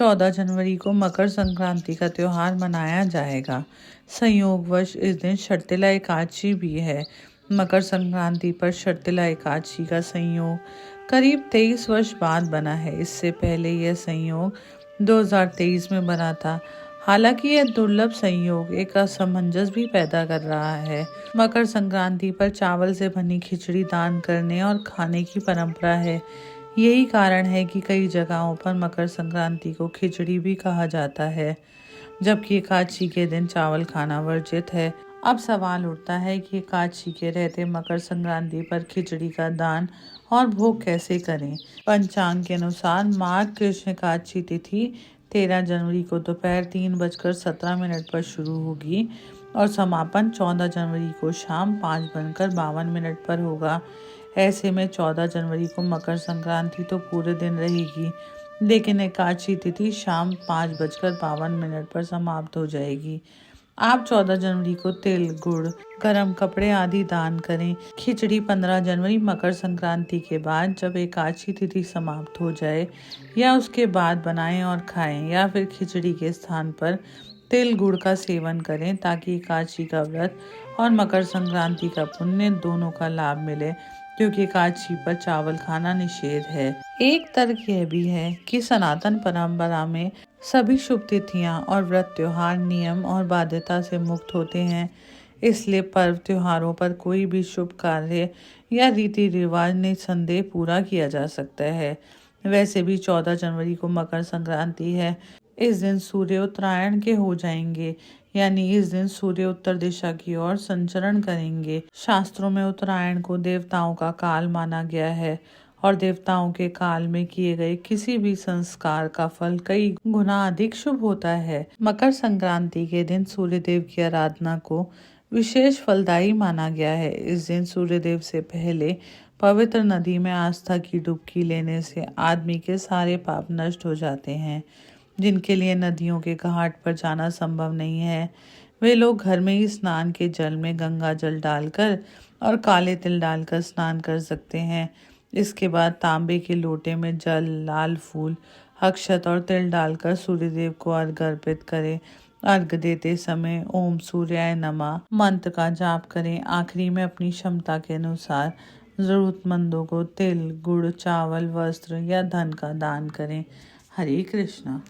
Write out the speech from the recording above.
14 जनवरी को मकर संक्रांति का त्योहार मनाया जाएगा। संयोगवश इस दिन शर्तिला एकादशी भी है। मकर संक्रांति पर शर्तिला एकादशी का संयोग करीब 23 वर्ष बाद बना है। इससे पहले यह संयोग 2023 में बना था। हालांकि यह दुर्लभ संयोग एक असमंजस भी पैदा कर रहा है। मकर संक्रांति पर चावल से बनी खिचड़ी दान करने और खाने की परंपरा है। यही कारण है कि कई जगहों पर मकर संक्रांति को खिचड़ी भी कहा जाता है, जबकि एकादशी के दिन चावल खाना वर्जित है। अब सवाल उठता है कि एकादशी के रहते मकर संक्रांति पर खिचड़ी का दान और भोग कैसे करें। पंचांग के अनुसार माघ कृष्ण एकादशी तिथि 13 जनवरी को दोपहर 3:17 पर शुरू होगी और समापन 14 जनवरी को शाम 5:52 पर होगा। ऐसे में 14 जनवरी को मकर संक्रांति तो पूरे दिन रहेगी, लेकिन एकादशी तिथि शाम 5:52 पर समाप्त हो जाएगी। आप 14 जनवरी को तिल, गुड़, गर्म कपड़े आदि दान करें। खिचड़ी 15 जनवरी मकर संक्रांति के बाद जब एकादशी तिथि समाप्त हो जाए या उसके बाद बनाएं और खाएं, या फिर खिचड़ी के स्थान पर तिल गुड़ का सेवन करें ताकि एकादशी का व्रत और मकर संक्रांति का पुण्य दोनों का लाभ मिले, क्योंकि एकादशी पर चावल खाना निषेध है। एक तर्क यह भी है कि सनातन परंपरा में सभी शुभ तिथियां और व्रत त्योहार नियम और बाध्यता से मुक्त होते हैं, इसलिए पर्व त्योहारों पर कोई भी शुभ कार्य या रीति रिवाज निसंदेह पूरा किया जा सकता है। वैसे भी 14 जनवरी को मकर संक्रांति है। इस दिन सूर्य उत्तरायण के हो जाएंगे, यानी इस दिन सूर्य उत्तर दिशा की ओर संचरण करेंगे। शास्त्रों में उत्तरायण को देवताओं का काल माना गया है और देवताओं के काल में किए गए किसी भी संस्कार का फल कई गुना अधिक शुभ होता है। मकर संक्रांति के दिन सूर्यदेव की आराधना को विशेष फलदायी माना गया है। इस दिन सूर्यदेव से पहले पवित्र नदी में आस्था की डुबकी लेने से आदमी के सारे पाप नष्ट हो जाते हैं। जिनके लिए नदियों के घाट पर जाना संभव नहीं है, वे लोग घर में ही स्नान के जल में गंगा जल डालकर और काले तिल डालकर स्नान कर सकते हैं। इसके बाद तांबे के लोटे में जल, लाल फूल, अक्षत और तिल डालकर सूर्यदेव को अर्घ्य अर्पित करें। अर्घ्य देते समय ओम सूर्याय नमः मंत्र का जाप करें। आखिरी में अपनी क्षमता के अनुसार जरूरतमंदों को तिल, गुड़, चावल, वस्त्र या धन का दान करें। हरे कृष्णा।